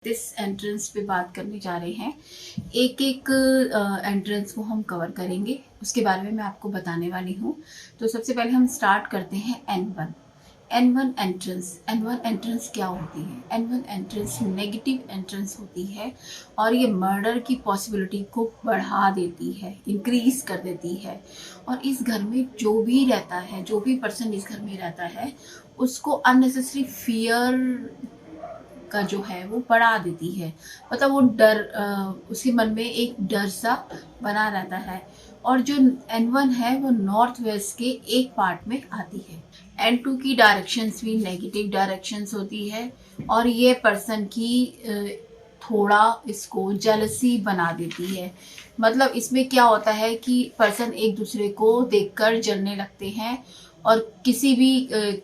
This entrance पे बात करने जा रहे हैं। एक एक एंट्रेंस को हम कवर करेंगे, उसके बारे में मैं आपको बताने वाली हूँ। तो सबसे पहले हम स्टार्ट करते हैं N1। N1 एंट्रेंस क्या होती है? N1 एंट्रेंस नेगेटिव एंट्रेंस होती है और ये मर्डर की पॉसिबिलिटी को बढ़ा देती है, इंक्रीज कर देती है। और इस घर में जो भी रहता है, जो भी पर्सन इस घर में रहता है, उसको अननेसेसरी फियर का जो है वो बढ़ा देती है। मतलब वो डर, उसके मन में एक डर सा बना रहता है। और जो N1 है वो नॉर्थ वेस्ट के एक पार्ट में आती है। N2 की डायरेक्शंस भी नेगेटिव डायरेक्शंस होती है और ये पर्सन की थोड़ा इसको जेलसी बना देती है। मतलब इसमें क्या होता है कि पर्सन एक दूसरे को देखकर जलने लगते हैं और किसी भी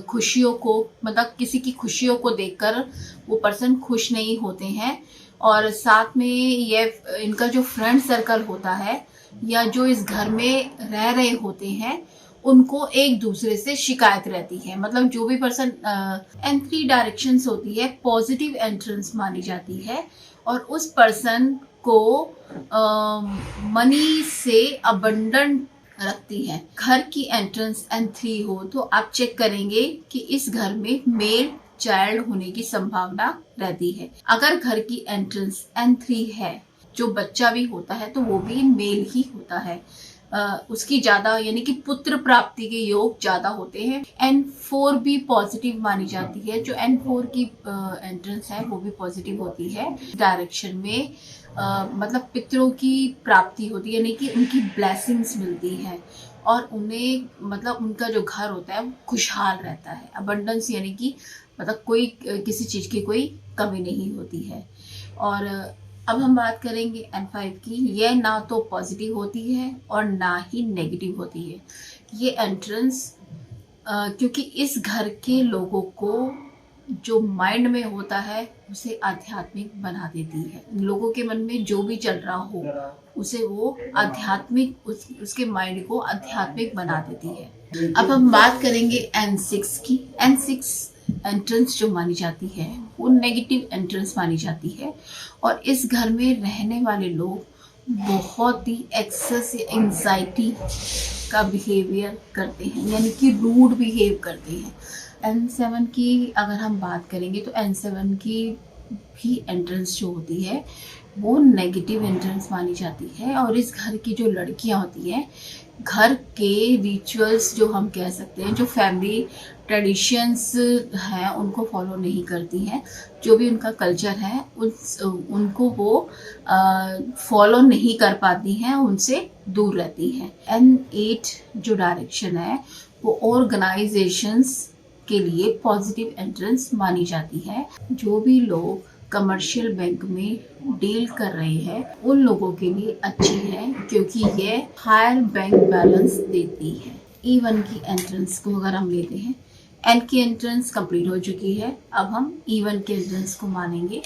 खुशियों को, मतलब किसी की खुशियों को देखकर वो पर्सन खुश नहीं होते हैं। और साथ में ये इनका जो फ्रेंड सर्कल होता है या जो इस घर में रह रहे होते हैं, उनको एक दूसरे से शिकायत रहती है। मतलब जो भी पर्सन N3 डायरेक्शंस होती है पॉजिटिव एंट्रेंस मानी जाती है और उस पर्सन को मनी से अबंडेंट रखती है। घर की एंट्रेंस N3 हो तो आप चेक करेंगे कि इस घर में मेल चाइल्ड होने की संभावना रहती है। अगर घर की एंट्रेंस N3 है, जो बच्चा भी होता है तो वो भी मेल ही होता है। उसकी ज्यादा यानी कि पुत्र प्राप्ति के योग ज्यादा होते हैं। N4 भी पॉजिटिव मानी जाती है। जो N4 की एंट्रेंस है वो भी पॉजिटिव होती है। डायरेक्शन में मतलब पितरों की प्राप्ति होती है, यानी कि उनकी ब्लेसिंग्स मिलती है और उन्हें मतलब उनका जो घर होता है वो खुशहाल रहता है। अबंडेंस यानी कि मतलब कोई किसी चीज की कोई कमी नहीं होती है। और अब हम बात करेंगे N5 की। ये ना तो पॉजिटिव होती है और ना ही नेगेटिव होती है। ये एंट्रेंस क्योंकि इस घर के लोगों को जो माइंड में होता है उसे आध्यात्मिक बना देती है। लोगों के मन में जो भी चल रहा हो उसे वो आध्यात्मिक उसके माइंड को आध्यात्मिक बना देती है। अब हम बात करेंगे N6 की। N6 एंट्रेंस जो मानी जाती है वो नेगेटिव एंट्रेंस मानी जाती है और इस घर में रहने वाले लोग बहुत ही एक्सेस एंजाइटी का बिहेवियर करते हैं, यानी कि रूड बिहेव करते हैं। N7 की अगर हम बात करेंगे तो N7 की भी एंट्रेंस जो होती है वो नेगेटिव एंट्रेंस मानी जाती है और इस घर की जो लड़कियां होती हैं, घर के रिचुअल्स जो हम कह सकते हैं, जो फैमिली ट्रेडिशंस हैं उनको फॉलो नहीं करती हैं। जो भी उनका कल्चर है उनको वो फॉलो नहीं कर पाती हैं, उनसे दूर रहती हैं। N8 जो डायरेक्शन है वो ऑर्गेनाइजेशंस के लिए पॉजिटिव एंट्रेंस मानी जाती है। जो भी लोग कमर्शियल बैंक में डील कर रहे हैं उन लोगों के लिए अच्छी है क्योंकि ये हायर बैंक बैलेंस देती है। E1 की एंट्रेंस को अगर हम लेते हैं, N की एंट्रेंस कंप्लीट हो चुकी है, अब हम E1 के एंट्रेंस को मानेंगे।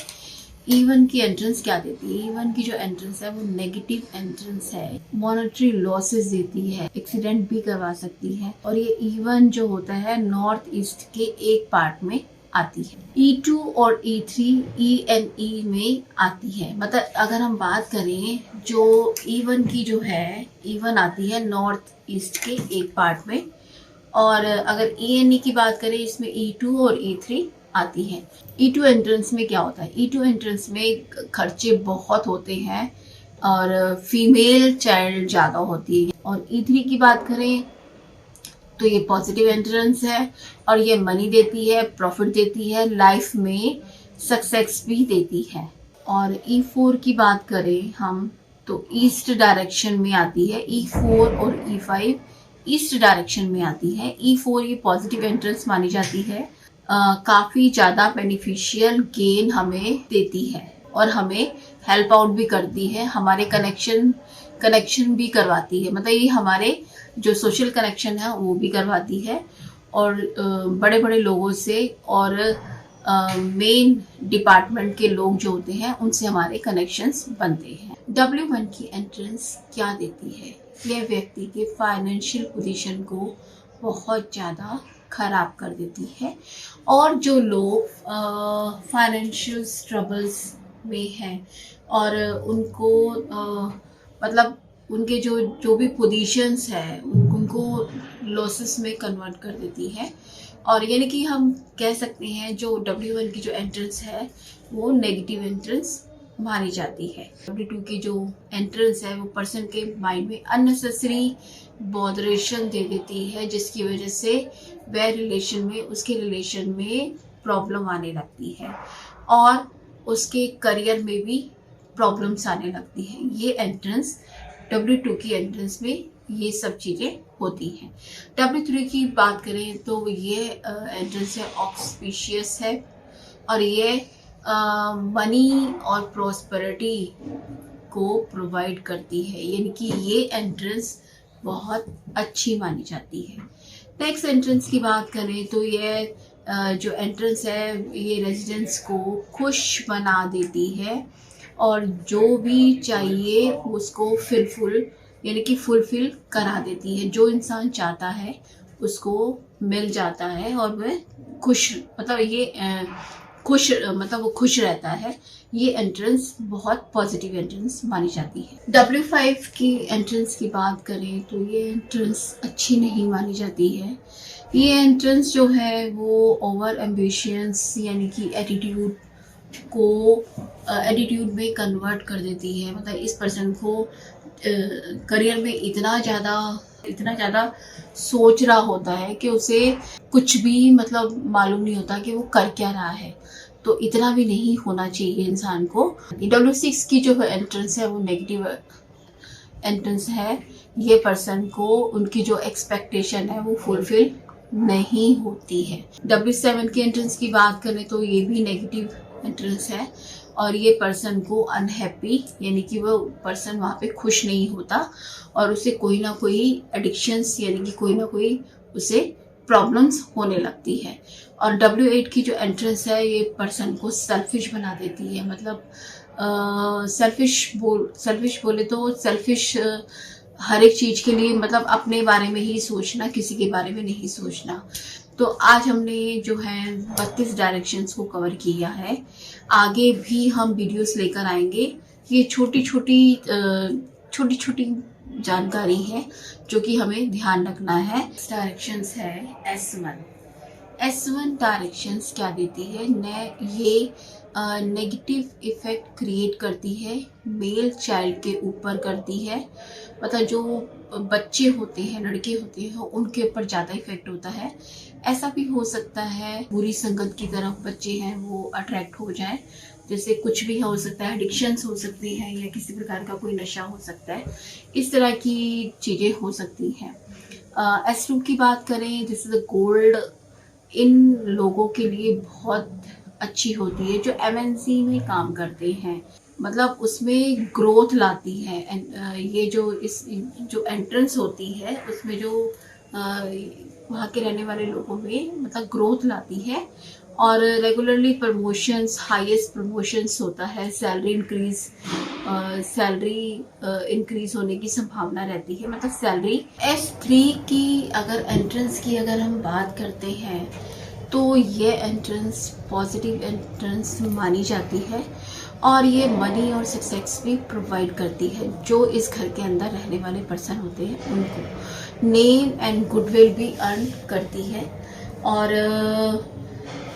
E1 की एंट्रेंस क्या देती है? E1 की जो एंट्रेंस है वो नेगेटिव एंट्रेंस है, मॉनेटरी लॉसेस देती है, एक्सीडेंट भी करवा सकती है। और ये E1 जो होता है नॉर्थ ईस्ट के एक पार्ट में आती है। E2 और E3 ENE में आती है। मतलब अगर हम बात करें जो E1 की जो है, E1 आती है नॉर्थ ईस्ट के एक पार्ट में और अगर ENE की बात करें इसमें E2 और E3 आती है। E2 एंट्रेंस में क्या होता है? E2 एंट्रेंस में खर्चे बहुत होते हैं और फीमेल चाइल्ड ज़्यादा होती है। और E3 की बात करें तो ये पॉजिटिव एंट्रेंस है और ये मनी देती है, प्रॉफिट देती है, लाइफ में सक्सेस भी देती है। और E4 की बात करें हम तो ईस्ट डायरेक्शन में आती है। E4 और E5 ईस्ट डायरेक्शन में आती है। E4 ये पॉजिटिव एंट्रेंस मानी जाती है। काफ़ी ज़्यादा बेनिफिशियल गेन हमें देती है और हमें हेल्प आउट भी करती है, हमारे कनेक्शन भी करवाती है। मतलब ये हमारे जो सोशल कनेक्शन है वो भी करवाती है और बड़े बड़े लोगों से और मेन डिपार्टमेंट के लोग जो होते हैं उनसे हमारे कनेक्शंस बनते हैं। W1 की एंट्रेंस क्या देती है? यह व्यक्ति के फाइनेंशियल पोजीशन को बहुत ज़्यादा खराब कर देती है। और जो लोग फाइनेंशियल ट्रबल्स में हैं और उनको मतलब उनके जो भी पोजीशंस है उनको लॉसेस में कन्वर्ट कर देती है। और यानी कि हम कह सकते हैं जो W1 की जो एंट्रेंस है वो नेगेटिव एंट्रेंस मानी जाती है। W2 की जो एंट्रेंस है वो पर्सन के माइंड में अननेसेसरी बॉदरेशन दे देती है, जिसकी वजह से वह उसके रिलेशन में प्रॉब्लम आने लगती है और उसके करियर में भी प्रॉब्लम्स आने लगती है। ये एंट्रेंस W2 की एंट्रेंस में ये सब चीज़ें होती हैं। W3 की बात करें तो ये एंट्रेंस है ऑक्सपीशियस है और ये मनी और प्रॉस्पेरिटी को प्रोवाइड करती है, यानी कि ये एंट्रेंस बहुत अच्छी मानी जाती है। नेक्स्ट एंट्रेंस की बात करें तो ये जो एंट्रेंस है ये रेजिडेंट्स को खुश बना देती है और जो भी चाहिए उसको फुलफिल करा देती है। जो इंसान चाहता है उसको मिल जाता है और वह वो खुश रहता है। ये एंट्रेंस बहुत पॉजिटिव एंट्रेंस मानी जाती है। W5 की एंट्रेंस की बात करें तो ये एंट्रेंस अच्छी नहीं मानी जाती है। ये एंट्रेंस जो है वो ओवर एम्बिशियंस यानी कि एटीट्यूड में कन्वर्ट कर देती है। मतलब इस पर्सन को करियर में इतना ज़्यादा सोच रहा होता है कि उसे कुछ भी मतलब मालूम नहीं होता कि वो कर क्या रहा है। तो इतना भी नहीं होना चाहिए इंसान को। W6 की जो एंट्रेंस है वो नेगेटिव एंट्रेंस है। ये पर्सन को उनकी जो एक्सपेक्टेशन है वो फुलफिल नहीं होती है। W7 की एंट्रेंस की बात करें तो ये भी नेगेटिव एंट्रेंस है और ये पर्सन को अनहैप्पी यानी कि वो पर्सन वहाँ पे खुश नहीं होता और उसे कोई ना कोई एडिक्शंस यानी कि कोई ना कोई उसे प्रॉब्लम्स होने लगती है। और W8 की जो एंट्रेंस है ये पर्सन को सेल्फिश बना देती है। मतलब सेल्फिश बोले तो सेल्फिश हर एक चीज़ के लिए मतलब अपने बारे में ही सोचना, किसी के बारे में नहीं सोचना। तो आज हमने जो है 32 डायरेक्शंस को कवर किया है। आगे भी हम वीडियोस लेकर आएंगे। ये छोटी छोटी जानकारी है जो कि हमें ध्यान रखना है। डायरेक्शंस है S1 डायरेक्शंस क्या देती है ये नेगेटिव इफेक्ट क्रिएट करती है, मेल चाइल्ड के ऊपर करती है। मतलब जो बच्चे होते हैं, लड़के होते हैं, उनके ऊपर ज़्यादा इफेक्ट होता है। ऐसा भी हो सकता है बुरी संगत की तरफ बच्चे हैं वो अट्रैक्ट हो जाएं, जैसे कुछ भी हो सकता है, एडिक्शंस हो सकती हैं या किसी प्रकार का कोई नशा हो सकता है, इस तरह की चीज़ें हो सकती हैं। S2 की बात करें, दिस इज गोल्ड, इन लोगों के लिए बहुत अच्छी होती है जो MNC में काम करते हैं। मतलब उसमें ग्रोथ लाती है। ये जो एंट्रेंस होती है उसमें जो वहाँ के रहने वाले लोगों में मतलब ग्रोथ लाती है और रेगुलरली प्रमोशंस, हाईएस्ट प्रमोशंस होता है, सैलरी इंक्रीज होने की संभावना रहती है। मतलब सैलरी। S3 की एंट्रेंस की हम बात करते हैं तो ये एंट्रेंस पॉजिटिव एंट्रेंस मानी जाती है और ये मनी और सक्सेस भी प्रोवाइड करती है। जो इस घर के अंदर रहने वाले पर्सन होते हैं उनको नेम एंड गुडविल भी अर्न करती है। और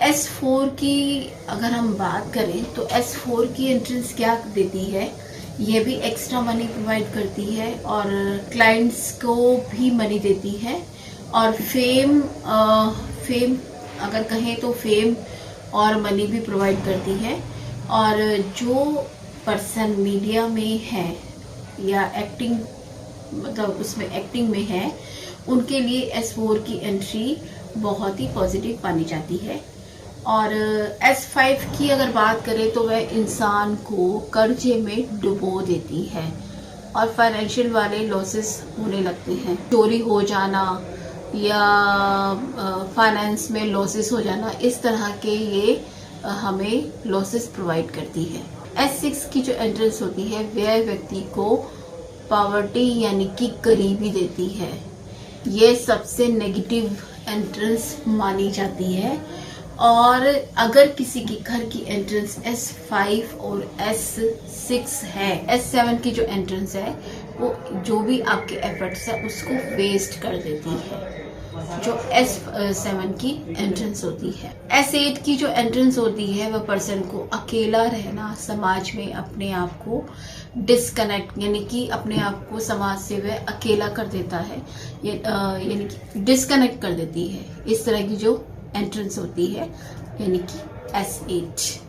S4 की अगर हम बात करें तो S4 की एंट्रेंस क्या देती है, ये भी एक्स्ट्रा मनी प्रोवाइड करती है और क्लाइंट्स को भी मनी देती है और फेम अगर कहें तो फेम और मनी भी प्रोवाइड करती है। और जो पर्सन मीडिया में है या एक्टिंग मतलब उसमें एक्टिंग में है उनके लिए S4 की एंट्री बहुत ही पॉजिटिव मानी जाती है। और S5 की अगर बात करें तो वह इंसान को कर्जे में डुबो देती है और फाइनेंशियल वाले लॉसेस होने लगते हैं। चोरी हो जाना या फाइनेंस में लॉसेस हो जाना, इस तरह के ये हमें लॉसेस प्रोवाइड करती है। S6 की जो एंट्रेंस होती है वह व्यक्ति को पॉवर्टी यानी कि गरीबी देती है। ये सबसे नेगेटिव एंट्रेंस मानी जाती है। और अगर किसी की घर की एंट्रेंस S5 और S6 है, S7 की जो एंट्रेंस है वो जो भी आपके एफर्ट्स है उसको वेस्ट कर देती है, जो S7 की एंट्रेंस होती है। S8 की जो एंट्रेंस होती है वह पर्सन को अकेला रहना, समाज में अपने आप को डिस्कनेक्ट, यानी कि अपने आप को समाज से वह अकेला कर देता है, यानी कि डिस्कनेक्ट कर देती है। इस तरह की जो एंट्रेंस होती है यानी कि S8।